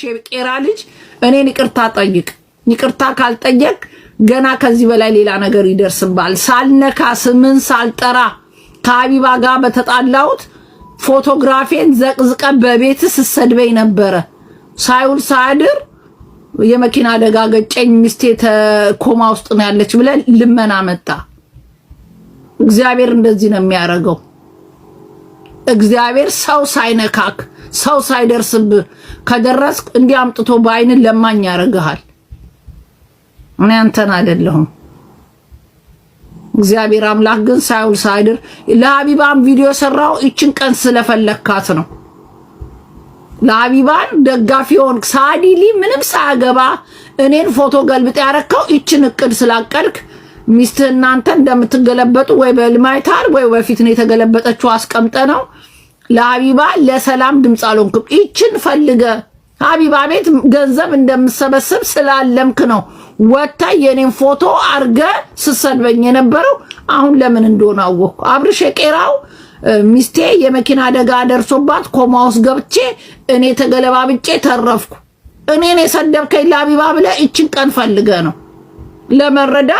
አብርሽ የቄራ ልጅ እኔን ይቅርታ ጠይቅ። ይቅርታ ካልጠየቅ ገና ከዚህ በላይ ሌላ ነገር ይደርስባል። ሳልነካ ስምን ሳልጠራ ከሀቢባ ጋር በተጣላሁት ፎቶግራፊን ዘቅዝቀ በቤት ስሰድበኝ ነበረ። ሳይውል ሳያድር የመኪና አደጋ ገጨኝ ሚስቴ ኮማ ውስጥ ነው ያለች ብለ ልመና መጣ። እግዚአብሔር እንደዚህ ነው የሚያደርገው። እግዚአብሔር ሰው ሳይነካክ ሰው ሳይደርስብህ ከደረስክ እንዲህ አምጥቶ በአይን ለማኝ ያደርግሃል። እኔ አንተን አይደለሁም። እግዚአብሔር አምላክ ግን ሳይውል ሳይድር ለሀቢባን ቪዲዮ ሰራው እችን ቀን ስለፈለካት ነው። ለሀቢባን ደጋፊ ሆንክ። ሳዲሊ ምንም ሳያገባ እኔን ፎቶ ገልብጥ ያረከው እችን እቅድ ስላቀድክ ሚስት እናንተ እንደምትገለበጡ ወይ በልማይታል ወይ በፊት ነው የተገለበጠችው አስቀምጠ ነው። ለሀቢባ ለሰላም ድምጽ አልሆንክም። እችን ፈልገ ሀቢባ ቤት ገንዘብ እንደምሰበስብ ስላለምክ ነው ወጣ የኔን ፎቶ አርገ ስሰድበኝ የነበረው። አሁን ለምን እንደሆነ አወኩ። አብርሽ የቄራው ሚስቴ የመኪና አደጋ ደርሶባት ኮማ ውስጥ ገብቼ እኔ ተገለባብጬ ተረፍኩ። እኔን የሰደብከኝ ለሀቢባ ብለ እችን ቀን ፈልገ ነው ለመረዳ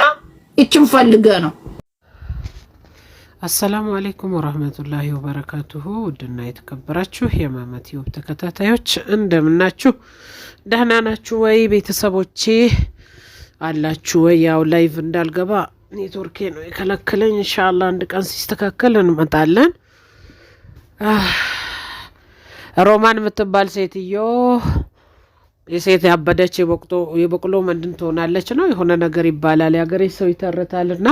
እችን ፈልገ ነው። አሰላሙ አለይኩም ወራህመቱላሂ ወበረካቱሁ። ውድና የተከበራችሁ የማመት ዩብ ተከታታዮች እንደምናችሁ ደህና ናችሁ ወይ? ቤተሰቦቼ አላችሁ ወይ? ያው ላይቭ እንዳልገባ ኔትወርኬ ነው የከለከለኝ። ኢንሻአላህ አንድ ቀን ሲስተካከል እንመጣለን። ሮማን የምትባል ሴትዮ የሴት ያበደች የበቅሎ መንድን ትሆናለች ነው የሆነ ነገር ይባላል። ያገሬ ሰው ይተርታልና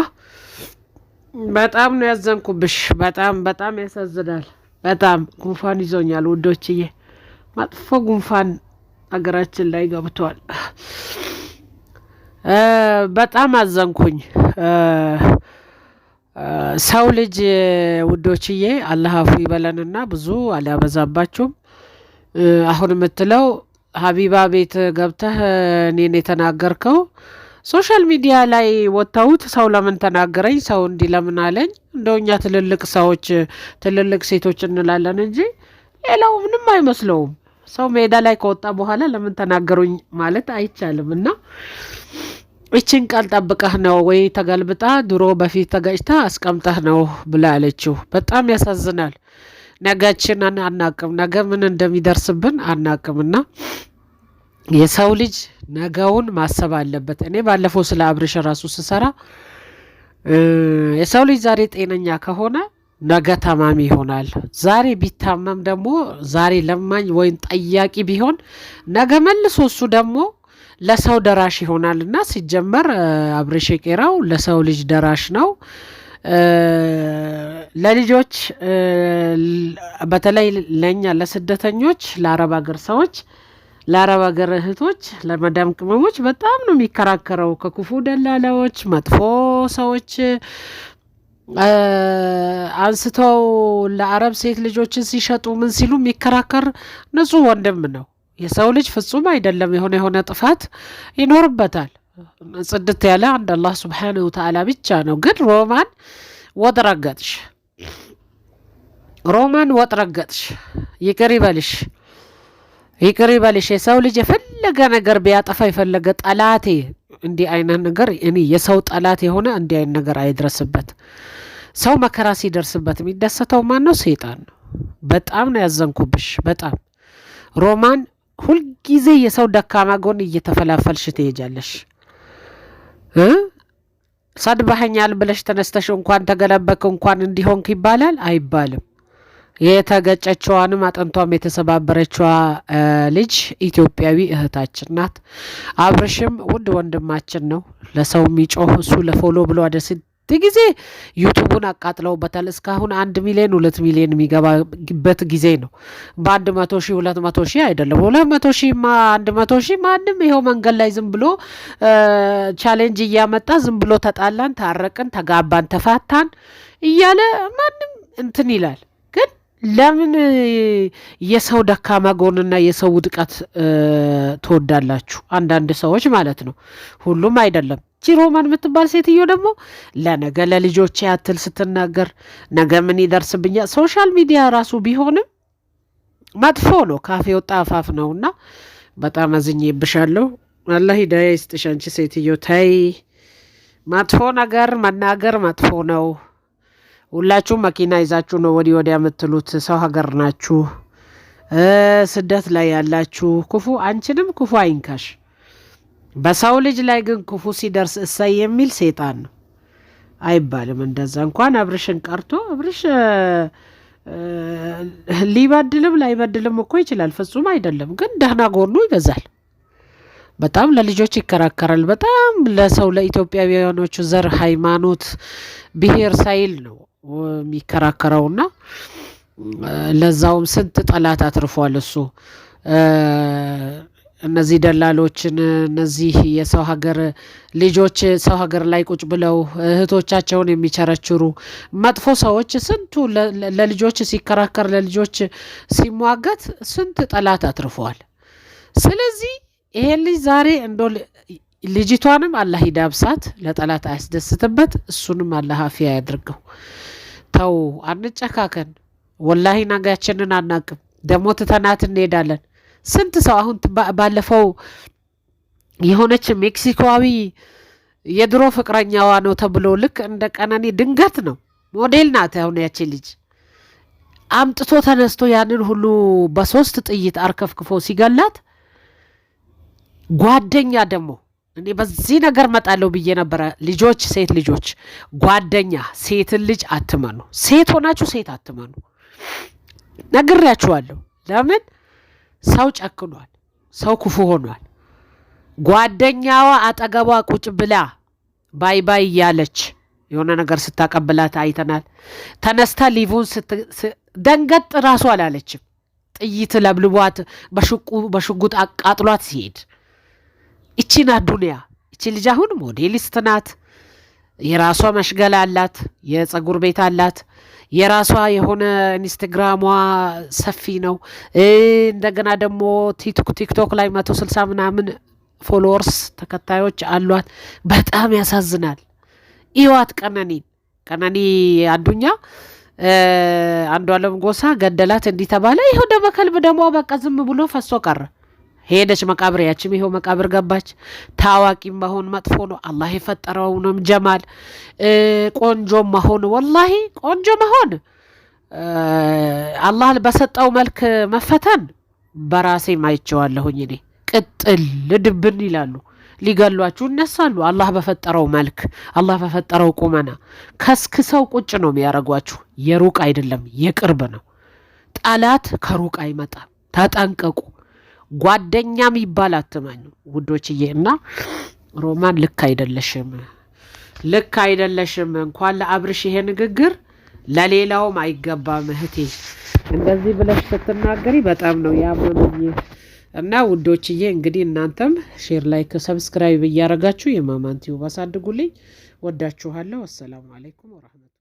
በጣም ነው ያዘንኩብሽ። በጣም ያሳዝናል። በጣም ጉንፋን ይዞኛል ውዶችዬ። መጥፎ ጉንፋን አገራችን ላይ ገብቷል። በጣም አዘንኩኝ። ሰው ልጅ ውዶችዬ አላህ አፉ ይበለንና ብዙ አላበዛባችሁም። አሁን የምትለው ሀቢባ ቤት ገብተህ እኔን የተናገርከው ሶሻል ሚዲያ ላይ ወጣሁት ሰው ለምን ተናገረኝ፣ ሰው እንዲ ለምን አለኝ። እንደውኛ ትልልቅ ሰዎች ትልልቅ ሴቶች እንላለን እንጂ ሌላው ምንም አይመስለውም። ሰው ሜዳ ላይ ከወጣ በኋላ ለምን ተናገሩኝ ማለት አይቻልም። እና እቺን ቃል ጠብቀህ ነው ወይ ተገልብጣ ድሮ በፊት ተጋጭታ አስቀምጠህ ነው ብላ አለችው። በጣም ያሳዝናል። ነገችን አናቅም፣ ነገ ምን እንደሚደርስብን አናቅምና የሰው ልጅ ነገውን ማሰብ አለበት። እኔ ባለፈው ስለ አብርሽ ራሱ ስሰራ የሰው ልጅ ዛሬ ጤነኛ ከሆነ ነገ ታማሚ ይሆናል። ዛሬ ቢታመም ደግሞ ዛሬ ለማኝ ወይም ጠያቂ ቢሆን ነገ መልሶ እሱ ደግሞ ለሰው ደራሽ ይሆናልና ሲጀመር አብርሽ የቄራው ለሰው ልጅ ደራሽ ነው። ለልጆች በተለይ ለኛ ለስደተኞች ለአረብ ሀገር ሰዎች ለአረብ ሀገር እህቶች ለመዳም ቅመሞች በጣም ነው የሚከራከረው። ከክፉ ደላላዎች መጥፎ ሰዎች አንስተው ለአረብ ሴት ልጆችን ሲሸጡ ምን ሲሉ የሚከራከር ንጹህ ወንድም ነው። የሰው ልጅ ፍጹም አይደለም። የሆነ ጥፋት ይኖርበታል። ጽድት ያለ አንድ አላህ ሱብሓነሁ ወተዓላ ብቻ ነው። ግን ሮማን ወጥረገጥሽ ይቅር ይበልሽ። የሰው ልጅ የፈለገ ነገር ቢያጠፋ የፈለገ ጠላቴ እንዲህ አይነት ነገር እኔ የሰው ጠላት የሆነ እንዲህ አይነት ነገር አይድረስበት። ሰው መከራ ሲደርስበት የሚደሰተው ማን ነው? ሰይጣን ነው። በጣም ነው ያዘንኩብሽ። በጣም ሮማን ሁልጊዜ የሰው ደካማ ጎን እየተፈላፈልሽ ትሄጃለሽ። ሰድባኸኛል ብለሽ ተነስተሽ እንኳን ተገለበክ እንኳን እንዲሆንክ ይባላል አይባልም። የተገጨችዋንም አጥንቷም የተሰባበረችዋ ልጅ ኢትዮጵያዊ እህታችን ናት። አብርሽም ውድ ወንድማችን ነው። ለሰው የሚጮህ እሱ ለፎሎ ብሎ አደስ ጊዜ ዩቱቡን አቃጥለውበታል። እስካሁን 1 ሚሊዮን 2 ሚሊዮን የሚገባበት ጊዜ ነው። በ100 ሺህ 200 ሺህ አይደለም 200 ሺህ 100 ሺህ ማንም ይሄው መንገድ ላይ ዝም ብሎ ቻሌንጅ እያመጣ ዝም ብሎ ተጣላን፣ ታረቅን፣ ተጋባን፣ ተፋታን እያለ ማንም እንትን ይላል። ግን ለምን የሰው ደካማ ጎንና የሰው ውድቀት ትወዳላችሁ? አንዳንድ ሰዎች ማለት ነው፣ ሁሉም አይደለም። ሮማን የምትባል ሴትዮ ደግሞ ለነገ ለልጆቼ ያትል ስትናገር ነገ ምን ይደርስብኛል። ሶሻል ሚዲያ ራሱ ቢሆንም መጥፎ ነው፣ ካፌ ወጣ አፋፍ ነውና በጣም አዝኜብሻለሁ። አላህ ሂዳያ ይስጥሽ። አንቺ ሴትዮ ተይ፣ መጥፎ ነገር መናገር መጥፎ ነው። ሁላችሁም መኪና ይዛችሁ ነው ወዲህ ወዲያ የምትሉት። ሰው ሀገር ናችሁ፣ ስደት ላይ ያላችሁ። ክፉ አንቺንም ክፉ አይንካሽ። በሰው ልጅ ላይ ግን ክፉ ሲደርስ እሰይ የሚል ሴጣን ነው። አይባልም እንደዛ። እንኳን አብርሽን ቀርቶ አብርሽ ሊበድልም ላይበድልም እኮ ይችላል። ፍጹም አይደለም፣ ግን ደህና ጎኑ ይበዛል። በጣም ለልጆች ይከራከራል። በጣም ለሰው ለኢትዮጵያውያኖቹ ዘር፣ ሃይማኖት፣ ብሔር ሳይል ነው የሚከራከረውና ለዛውም ስንት ጠላት አትርፏል እሱ። እነዚህ ደላሎችን እነዚህ የሰው ሀገር ልጆች ሰው ሀገር ላይ ቁጭ ብለው እህቶቻቸውን የሚቸረችሩ መጥፎ ሰዎች ስንቱ ለልጆች ሲከራከር ለልጆች ሲሟገት ስንት ጠላት አትርፈዋል። ስለዚህ ይሄ ልጅ ዛሬ እንዶ ልጅቷንም አላህ ይዳብሳት፣ ለጠላት አያስደስትበት፣ እሱንም አላህ አፊያ ያድርገው። ተው አንጨካከን። ወላሂ ነገያችንን አናቅም፣ ደግሞ ትተናት እንሄዳለን። ስንት ሰው አሁን ባለፈው የሆነች ሜክሲኮዊ የድሮ ፍቅረኛዋ ነው ተብሎ ልክ እንደ ቀነኒ ድንገት ነው ሞዴል ናት። አሁን ያቺ ልጅ አምጥቶ ተነስቶ ያንን ሁሉ በ3 ጥይት አርከፍክፎ ሲገላት ጓደኛ ደግሞ እኔ በዚህ ነገር መጣለው ብዬ ነበር። ልጆች ሴት ልጆች ጓደኛ ሴትን ልጅ አትመኑ። ሴት ሆናችሁ ሴት አትመኑ። ነግሬያችኋለሁ። ለምን ሰው ጨክኗል፣ ሰው ክፉ ሆኗል። ጓደኛዋ አጠገቧ ቁጭ ብላ ባይ ባይ እያለች የሆነ ነገር ስታቀብላት አይተናል። ተነስታ ሊቡን ደንገጥ ራሱ አላለችም። ጥይት ለብልቧት በሽጉጥ አቃጥሏት ሲሄድ እቺ ናት ዱንያ። እቺ ልጅ አሁን ሞዴሊስት ናት። የራሷ መሽገል አላት፣ የጸጉር ቤት አላት፣ የራሷ የሆነ ኢንስታግራሟ ሰፊ ነው። እንደገና ደግሞ ቲክቶክ ላይ 160 ምናምን ፎሎወርስ ተከታዮች አሏት። በጣም ያሳዝናል። ኢዋት ቀነኒ አዱኛ አንዷለም ጎሳ ገደላት እንዲህ ተባለ። ይኸው ደመከልብ ደግሞ በቃ ዝም ብሎ ፈሶ ቀረ። ሄደች መቃብር፣ ያችም ይኸው መቃብር ገባች። ታዋቂ መሆን መጥፎ ነው። አላህ የፈጠረውንም ጀማል ቆንጆ መሆን ወላሂ ቆንጆ መሆን አላህ በሰጠው መልክ መፈተን በራሴ ማይቸዋለሁኝ። እኔ ቅጥል ልድብን ይላሉ፣ ሊገሏችሁ እነሳሉ። አላህ በፈጠረው መልክ አላህ በፈጠረው ቁመና ከስክሰው ቁጭ ነው የሚያረጓችሁ። የሩቅ አይደለም የቅርብ ነው። ጠላት ከሩቅ አይመጣም። ተጠንቀቁ። ጓደኛም ይባል አትመኙ ውዶችዬ። እና ሮማን ልክ አይደለሽም፣ ልክ አይደለሽም። እንኳን ለአብርሽ ይሄ ንግግር ለሌላውም አይገባም እህቴ። እንደዚህ ብለሽ ስትናገሪ በጣም ነው ያመመኝ። እና ውዶችዬ እንግዲህ እናንተም ሼር፣ ላይክ፣ ሰብስክራይብ እያረጋችሁ የማማን ቲዩብ አሳድጉልኝ። ወዳችኋለሁ። አሰላሙ አለይኩም ወራህመቱላህ።